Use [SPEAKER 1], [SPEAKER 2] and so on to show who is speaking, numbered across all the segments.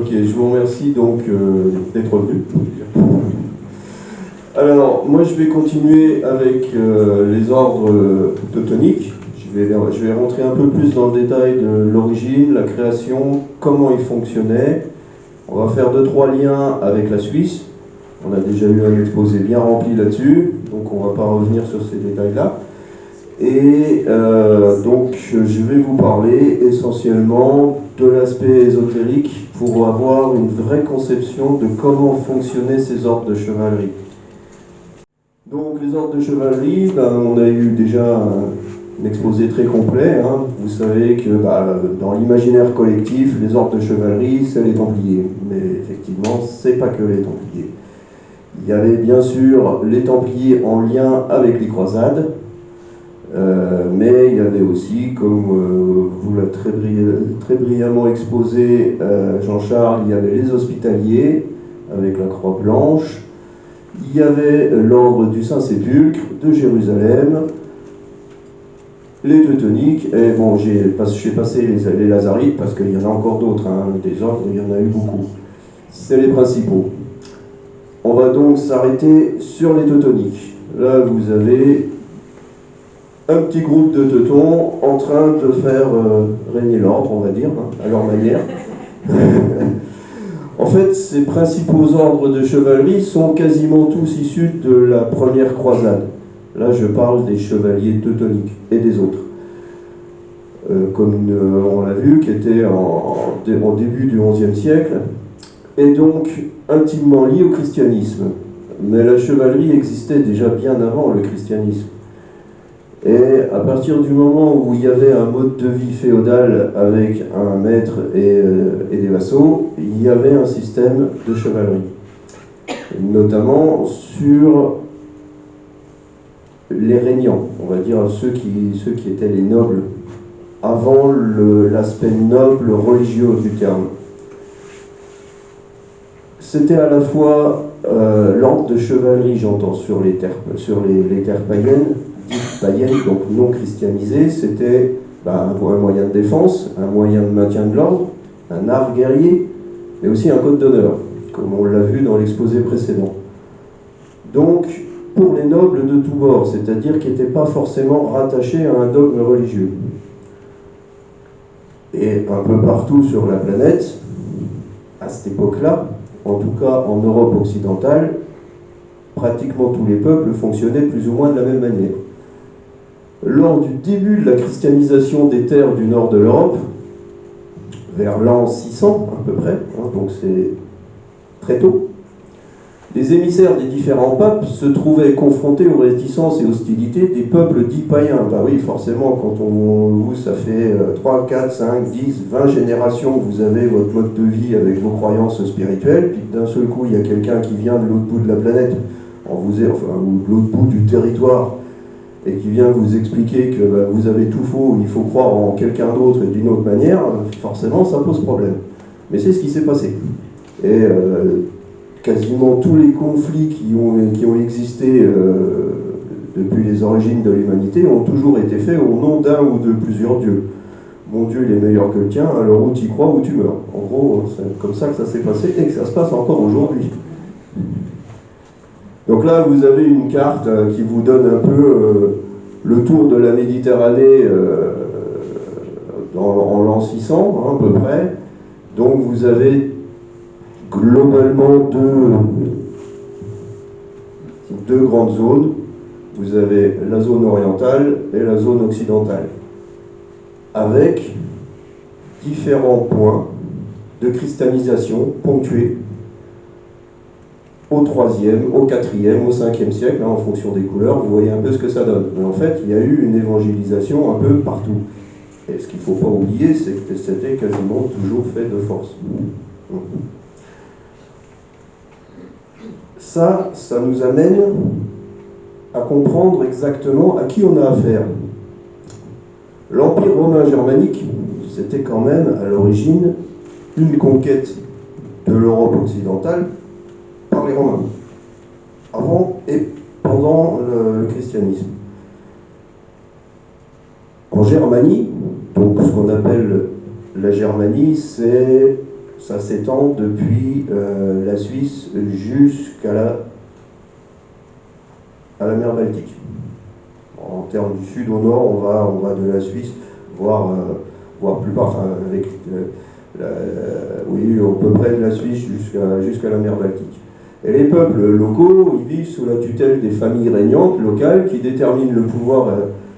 [SPEAKER 1] Ok, je vous remercie donc d'être venu. Alors, moi je vais continuer avec les ordres teutoniques. Je vais rentrer un peu plus dans le détail de l'origine, la création, comment ils fonctionnaient. On va faire 2-3 liens avec la Suisse. On a déjà eu un exposé bien rempli là-dessus, donc on ne va pas revenir sur ces détails-là. Et donc je vais vous parler essentiellement de l'aspect ésotérique pour avoir une vraie conception de comment fonctionnaient ces ordres de chevalerie. Donc les ordres de chevalerie, on a eu déjà un exposé très complet. Vous savez que dans l'imaginaire collectif, les ordres de chevalerie, c'est les Templiers. Mais effectivement, c'est pas que les Templiers. Il y avait bien sûr les Templiers en lien avec les croisades, mais il y avait aussi, comme vous l'a très brillamment exposé Jean-Charles, il y avait les Hospitaliers avec la Croix Blanche, il y avait l'ordre du Saint-Sépulcre de Jérusalem, les Teutoniques, et bon, j'ai passé les Lazarites parce qu'il y en a encore d'autres, des ordres, il y en a eu beaucoup. C'est les principaux. On va donc s'arrêter sur les Teutoniques. Là, vous avez un petit groupe de teutons en train de faire régner l'ordre, on va dire, à leur manière. En fait, ces principaux ordres de chevalerie sont quasiment tous issus de la première croisade. Là, je parle des chevaliers teutoniques et des autres. Comme on l'a vu, qui étaient au début du XIe siècle, et donc intimement liés au christianisme. Mais la chevalerie existait déjà bien avant le christianisme. Et à partir du moment où il y avait un mode de vie féodal avec un maître et des vassaux, il y avait un système de chevalerie. Notamment sur les régnants, on va dire ceux qui étaient les nobles, avant l'aspect noble religieux du terme. C'était à la fois l'ordre de chevalerie, j'entends, sur les terres païennes, dites païennes, donc non christianisées. C'était un moyen de défense, un moyen de maintien de l'ordre, un art guerrier, mais aussi un code d'honneur, comme on l'a vu dans l'exposé précédent. Donc, pour les nobles de tous bords, c'est-à-dire qui n'étaient pas forcément rattachés à un dogme religieux. Et un peu partout sur la planète, à cette époque-là, en tout cas en Europe occidentale, pratiquement tous les peuples fonctionnaient plus ou moins de la même manière. Lors du début de la christianisation des terres du nord de l'Europe, vers l'an 600 à peu près, donc c'est très tôt, les émissaires des différents papes se trouvaient confrontés aux réticences et hostilités des peuples dits païens. Oui, forcément, quand ça fait 3, 4, 5, 10, 20 générations que vous avez votre mode de vie avec vos croyances spirituelles, puis d'un seul coup, il y a quelqu'un qui vient de l'autre bout de la planète, ou de l'autre bout du territoire, et qui vient vous expliquer que vous avez tout faux, il faut croire en quelqu'un d'autre et d'une autre manière, forcément, ça pose problème. Mais c'est ce qui s'est passé. Et quasiment tous les conflits qui ont existé depuis les origines de l'humanité ont toujours été faits au nom d'un ou de plusieurs dieux. Mon Dieu, il est meilleur que le tien, alors ou tu y crois ou tu meurs. En gros, c'est comme ça que ça s'est passé et que ça se passe encore aujourd'hui. Donc là, vous avez une carte qui vous donne un peu le tour de la Méditerranée en l'an 600, à peu près. Donc vous avez globalement deux grandes zones. Vous avez la zone orientale et la zone occidentale, avec différents points de cristallisation ponctués au 3e, au 4e, au 5e siècle, en fonction des couleurs, vous voyez un peu ce que ça donne. Mais en fait, il y a eu une évangélisation un peu partout. Et ce qu'il ne faut pas oublier, c'est que c'était quasiment toujours fait de force. Ça nous amène à comprendre exactement à qui on a affaire. L'Empire romain germanique, c'était quand même à l'origine une conquête de l'Europe occidentale par les Romains, avant et pendant le christianisme. En Germanie, donc ce qu'on appelle la Germanie, c'est Ça s'étend depuis la Suisse jusqu'à la mer Baltique. En termes du sud au nord, on va de la Suisse, voire plus bas, enfin, avec oui, à peu près de la Suisse jusqu'à la mer Baltique. Et les peuples locaux, ils vivent sous la tutelle des familles régnantes locales qui déterminent le pouvoir,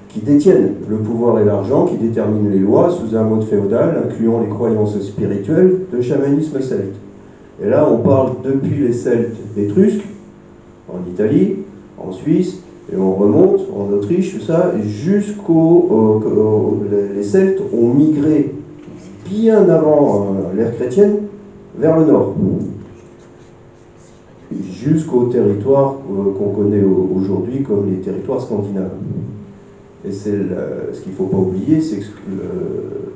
[SPEAKER 1] qui détiennent le pouvoir et l'argent, qui déterminent les lois sous un mode féodal, incluant les croyances spirituelles de chamanisme celte. Et là, on parle depuis les Celtes étrusques, en Italie, en Suisse, et on remonte en Autriche, tout ça, les Celtes ont migré bien avant l'ère chrétienne vers le nord, jusqu'aux territoires qu'on connaît aujourd'hui comme les territoires scandinaves. Et ce qu'il ne faut pas oublier, c'est que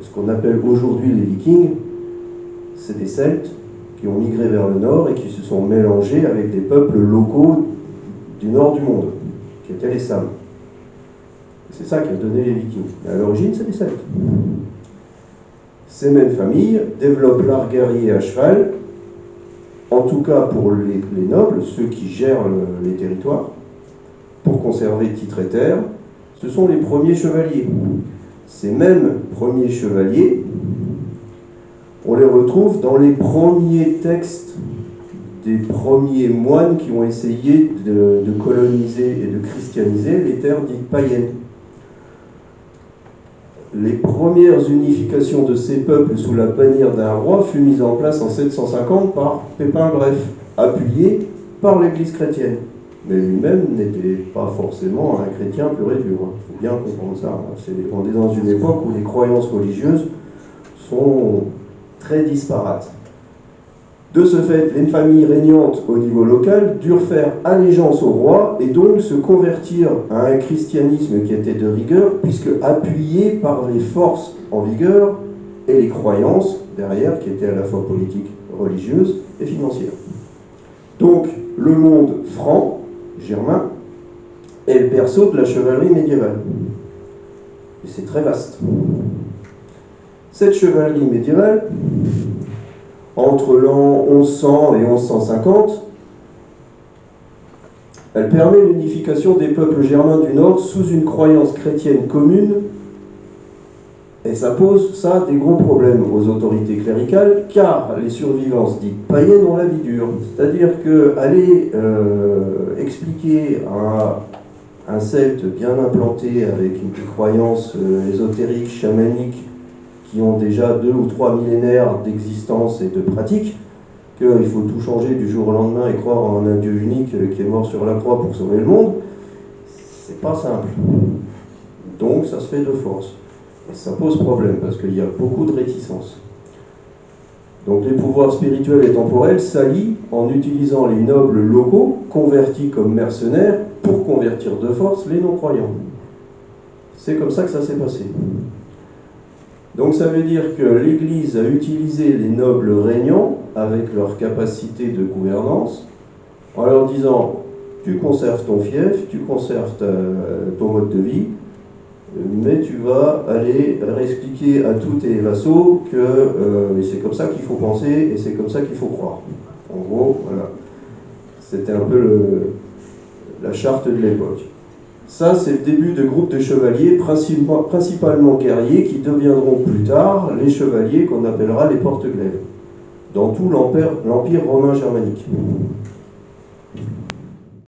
[SPEAKER 1] ce qu'on appelle aujourd'hui les Vikings, c'est des Celtes qui ont migré vers le nord et qui se sont mélangés avec des peuples locaux du nord du monde, qui étaient les Sams. C'est ça qui a donné les Vikings. Mais à l'origine, c'est les Celtes. Ces mêmes familles développent l'art guerrier à cheval, en tout cas pour les nobles, ceux qui gèrent les territoires, pour conserver titre et terre. Ce sont les premiers chevaliers. Ces mêmes premiers chevaliers, on les retrouve dans les premiers textes des premiers moines qui ont essayé de coloniser et de christianiser les terres dites païennes. Les premières unifications de ces peuples sous la bannière d'un roi fut mise en place en 750 par Pépin le Bref, appuyé par l'Église chrétienne. Mais lui-même n'était pas forcément un chrétien pur et dur. Il faut bien comprendre ça. On est dans une époque où les croyances religieuses sont très disparates. De ce fait, les familles régnantes au niveau local durent faire allégeance au roi et donc se convertir à un christianisme qui était de rigueur, puisque appuyé par les forces en vigueur et les croyances derrière, qui étaient à la fois politiques, religieuses et financières. Donc, le monde franc, germain, est le berceau de la chevalerie médiévale. Et c'est très vaste. Cette chevalerie médiévale, entre l'an 1100 et 1150, elle permet l'unification des peuples germains du Nord sous une croyance chrétienne commune, et ça pose des gros problèmes aux autorités cléricales, car les survivances dites païennes ont la vie dure. C'est-à-dire qu'aller expliquer à un celte bien implanté avec une croyance ésotérique, chamanique, qui ont déjà 2 ou 3 millénaires d'existence et de pratique, qu'il faut tout changer du jour au lendemain et croire en un Dieu unique qui est mort sur la croix pour sauver le monde, c'est pas simple. Donc ça se fait de force. Et ça pose problème parce qu'il y a beaucoup de réticences. Donc les pouvoirs spirituels et temporels s'allient en utilisant les nobles locaux, convertis comme mercenaires, pour convertir de force les non-croyants. C'est comme ça que ça s'est passé. Donc ça veut dire que l'Église a utilisé les nobles régnants avec leur capacité de gouvernance en leur disant « tu conserves ton fief, tu conserves ton mode de vie, mais tu vas aller expliquer à tous tes vassaux que c'est comme ça qu'il faut penser et c'est comme ça qu'il faut croire. » En gros, voilà. C'était un peu la charte de l'époque. Ça, c'est le début de groupes de chevaliers, principalement guerriers, qui deviendront plus tard les chevaliers qu'on appellera les porte-glaives, dans tout l'empire romain germanique.